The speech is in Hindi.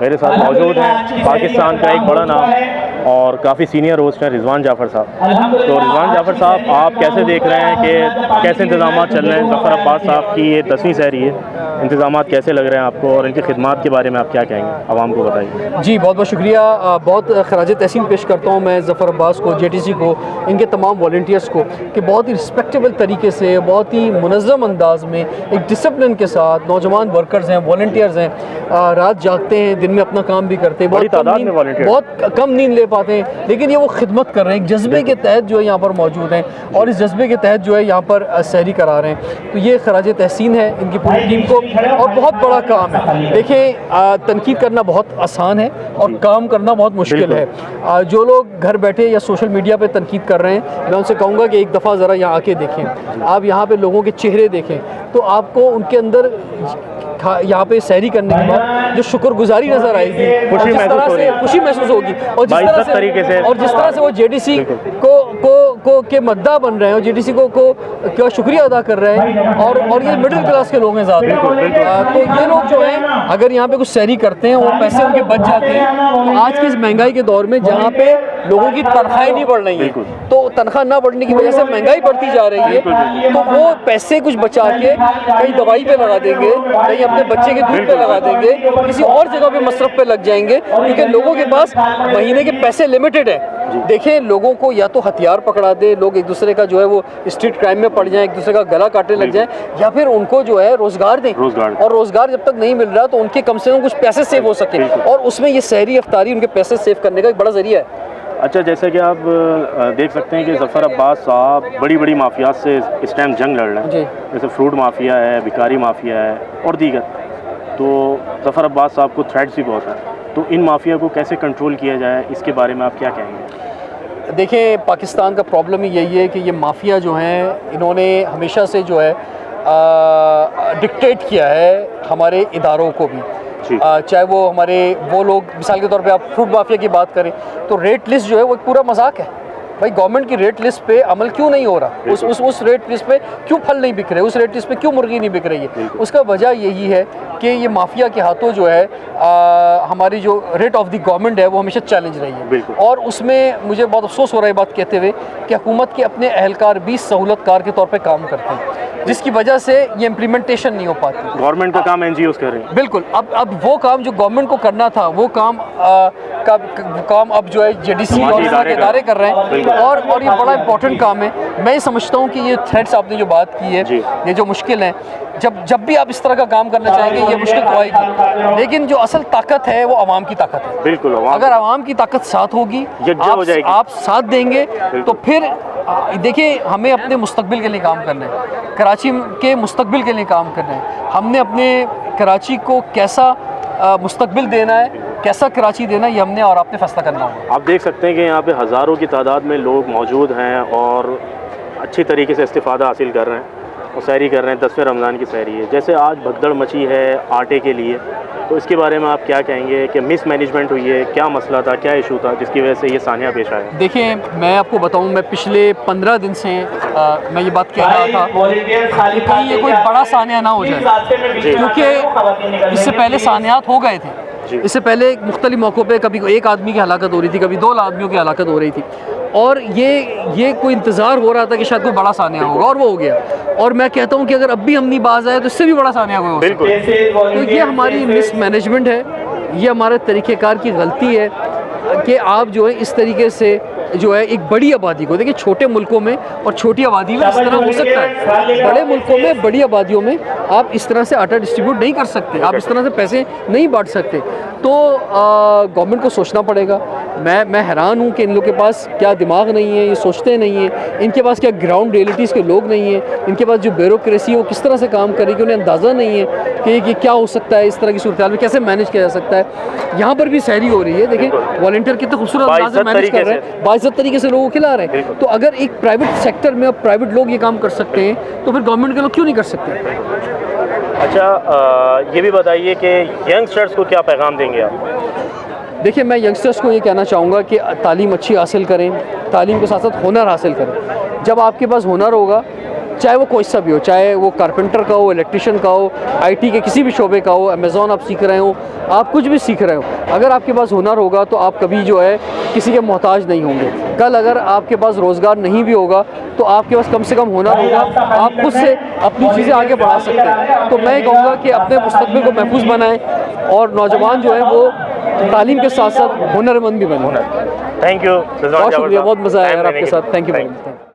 मेरे साथ मौजूद हैं पाकिस्तान का एक बड़ा नाम और काफ़ी सीनियर होस्ट हैं रिजवान जाफ़र साहब। तो रिजवान जाफ़र साहब, आप कैसे देख रहे हैं कि कैसे इंतज़ाम चल रहे हैं? ज़फ़र अब्बास साहब की ये 10वीं सहरी है, इंतज़ाम कैसे लग रहे हैं आपको और इनकी खिदमत के बारे में आप क्या कहेंगे, आवाम को बताइए। जी बहुत बहुत शुक्रिया। बहुत खराज तहसीन पेश करता हूँ मैं ज़फ़र अब्बास को, JTC को, इनके तमाम वॉलंटियर्स को कि बहुत ही रिस्पेक्टेबल तरीके से, बहुत ही मुनज़्ज़म अंदाज़ में, एक डिसिप्लिन के साथ नौजवान वर्कर्स हैं, वॉलंटियर्स हैं, रात जागते हैं, दिन में अपना काम भी करते हैं, बहुत कम नींद ले पाते हैं, लेकिन ये वो खिदमत कर रहे हैं एक जज्बे के तहत जो है यहाँ पर मौजूद हैं और इस जज्बे के तहत जो है यहाँ पर सहरी करा रहे हैं। तो ये खराज तहसीन है इनकी पूरी टीम को और बहुत बड़ा काम है। देखें, तनकीद करना बहुत आसान है और काम करना बहुत मुश्किल है। जो लोग घर बैठे या सोशल मीडिया पे तनकीद कर रहे हैं, मैं उनसे कहूँगा कि एक दफ़ा ज़रा यहाँ आके देखें, आप यहाँ पे लोगों के चेहरे देखें तो आपको उनके अंदर यहाँ पे सहरी करने के बाद जो शुक्रगुजारी नजर आएगी, खुशी महसूस होगी और जिस तरह से वो JTC को के मद्दा बन रहे हैं और JTC को शुक्रिया अदा कर रहे हैं और ये मिडिल क्लास के लोग हैं ज़्यादा। तो ये लोग जो हैं अगर यहाँ पे कुछ सहरी करते हैं और पैसे उनके बच जाते हैं, तो आज के इस महंगाई के दौर में जहाँ पे लोगों की तनख्वाहें नहीं बढ़ रही हैं, तो तनख्वाह ना बढ़ने की वजह से महंगाई बढ़ती जा रही है, तो वो पैसे कुछ बचा के कहीं दवाई पे लगा देंगे, कहीं अपने बच्चे के दूध पे लगा देंगे, किसी और जगह पे मसरफ पे लग जाएंगे, क्योंकि लोगों के पास महीने के पैसे लिमिटेड है। देखें, लोगों को या तो हथियार पकड़ा दे, लोग एक दूसरे का जो है वो स्ट्रीट क्राइम में पड़ जाएं, एक दूसरे का गला काटने लग जाएं, या फिर उनको जो है रोजगार दें, और रोजगार जब तक नहीं मिल रहा तो उनके कम से कम कुछ पैसे सेव हो सके, और उसमें ये सहरी इफ्तारी उनके पैसे सेव करने का एक बड़ा जरिया है। अच्छा, जैसे कि आप देख सकते हैं कि ज़फ़र अब्बास साहब बड़ी बड़ी माफियात से इस टाइम जंग लड़ रहे हैं, जैसे फ्रूट माफिया है, भिखारी माफिया है और दीगर। तो ज़फ़र अब्बास साहब को थ्रेट्स भी बहुत हैं, तो इन माफिया को कैसे कंट्रोल किया जाए, इसके बारे में आप क्या कहेंगे? देखें, पाकिस्तान का प्रॉब्लम ही यही है कि ये माफिया जो हैं, इन्होंने हमेशा से जो है डिक्टेट किया है हमारे इदारों को भी। चाहे वो लोग, मिसाल के तौर पे आप फ्रूट माफिया की बात करें तो रेट लिस्ट जो है वो एक पूरा मजाक है। भाई, गवर्नमेंट की रेट लिस्ट पे अमल क्यों नहीं हो रहा? उस रेट लिस्ट पे क्यों फल नहीं बिक रहे? उस रेट लिस्ट पे क्यों मुर्गी नहीं बिक रही है? उसका वजह यही है कि ये माफिया के हाथों जो है हमारी जो रेट ऑफ द गवर्नमेंट है वो हमेशा चैलेंज रही है, और उसमें मुझे बहुत अफसोस हो रहा है बात कहते हुए कि हुकूमत के अपने अहलकार भी सहूलतकार के तौर पर काम करते हैं, जिसकी वजह से ये इम्प्लीमेंटेशन नहीं हो पाती। गवर्नमेंट का काम NGOs कर रहे हैं। बिल्कुल। अब वो काम जो गवर्नमेंट को करना था वो काम अब जो है JTC और इदारे कर रहे हैं, और ये बड़ा इंपॉर्टेंट काम है। मैं समझता हूँ कि ये थ्रेट्स आपने जो बात की है, ये जो मुश्किल है, जब भी आप इस तरह का काम करना चाहेंगे ये मुश्किल तो आएगी, लेकिन जो असल ताकत है वो आवाम की ताकत है। बिल्कुल, अगर आवाम की ताकत साथ होगी, आप साथ देंगे, तो फिर देखिए, हमें अपने मुस्तकबिल के लिए काम करना है, कराची के मुस्तकबिल के लिए काम करना है। हमने अपने कराची को कैसा मुस्तकबिल देना है, कैसा कराची देना है, ये हमने और आपने फैसला करना होगा। आप देख सकते हैं कि यहाँ पे हज़ारों की तादाद में लोग मौजूद हैं और अच्छी तरीके से इस्तिफ़ादा हासिल कर रहे हैं और सहरी कर रहे हैं। 10वें रमज़ान की सहरी है, जैसे आज भगदड़ मची है आटे के लिए, तो इसके बारे में आप क्या कहेंगे कि मिस मैनेजमेंट हुई है? क्या मसला था, क्या इशू था जिसकी वजह से ये सानिया पेश आया? देखिए, मैं आपको बताऊं, मैं पिछले 15 दिन से मैं ये बात कह रहा था कि कहीं ये कोई बड़ा सानिया ना हो जाए, क्योंकि इससे पहले सानियात हो गए थे। इससे पहले मुख्तलिफ मौक़ों पे कभी एक आदमी की हलाकत हो रही थी, कभी 2 आदमियों की हलाकत हो रही थी, और ये कोई इंतज़ार हो रहा था कि शायद कोई बड़ा सानिया होगा, और वो हो गया। और मैं कहता हूँ कि अगर अब भी हम नहीं बाज आए तो इससे भी बड़ा सानिया कोई हो सकता है। तो ये हमारी मिस मैनेजमेंट है, ये हमारे तरीक़ेकार की गलती है कि आप जो है इस तरीके से जो है एक बड़ी आबादी को, देखिए छोटे मुल्कों में और छोटी आबादी में इस तरह हो सकता है, बड़े मुल्कों में बड़ी आबादियों में आप इस तरह से आटा डिस्ट्रीब्यूट नहीं कर सकते, आप इस तरह से पैसे नहीं बांट सकते। तो गवर्नमेंट को सोचना पड़ेगा। मैं हैरान हूँ कि इन लोग के पास क्या दिमाग नहीं है, ये सोचते नहीं हैं, इनके पास क्या ग्राउंड रियलिटीज़ के लोग नहीं हैं, इनके पास जो ब्यूरोक्रेसी है वो किस तरह से काम करेगी, उन्हें अंदाज़ा नहीं है कि क्या हो सकता है, इस तरह की सूरत में कैसे मैनेज किया जा सकता है। यहाँ पर भी सहरी हो रही है, देखिए वॉलंटियर कितने खूबसूरत अंदाज से मैनेज कर रहे हैं, बाइज्जत तरीके से लोगों को खिला रहे हैं। तो अगर एक प्राइवेट सेक्टर में अब प्राइवेट लोग ये काम कर सकते हैं तो फिर गवर्नमेंट के लोग क्यों नहीं कर सकते? अच्छा, ये भी बताइए कि यंगस्टर्स को क्या पैगाम देंगे आप? देखिए, मैं यंगस्टर्स को ये कहना चाहूँगा कि तालीम अच्छी हासिल करें, तालीम के साथ साथ हुनर हासिल करें। जब आपके पास हुनर होगा, चाहे वो कोई सा भी हो, चाहे वो कारपेंटर का हो, इलेक्ट्रिशियन का हो, IT के किसी भी शोबे का हो, अमेज़ॉन आप सीख रहे हो, आप कुछ भी सीख रहे हो, अगर आपके पास हुनर होगा तो आप कभी जो है किसी के मोहताज नहीं होंगे। कल अगर आपके पास रोज़गार नहीं भी होगा तो आपके पास कम से कम हुनर होगा, आप खुद से अपनी चीज़ें आगे बढ़ा सकते हैं। तो मैं कहूँगा कि अपने मुस्तक़बिल को महफूज बनाएं और नौजवान जो है वो तालीम के साथ साथ हुनरमंद भी बने। थैंक यू, बहुत शुक्रिया, बहुत मज़ा आया यार आपके साथ। Thank you.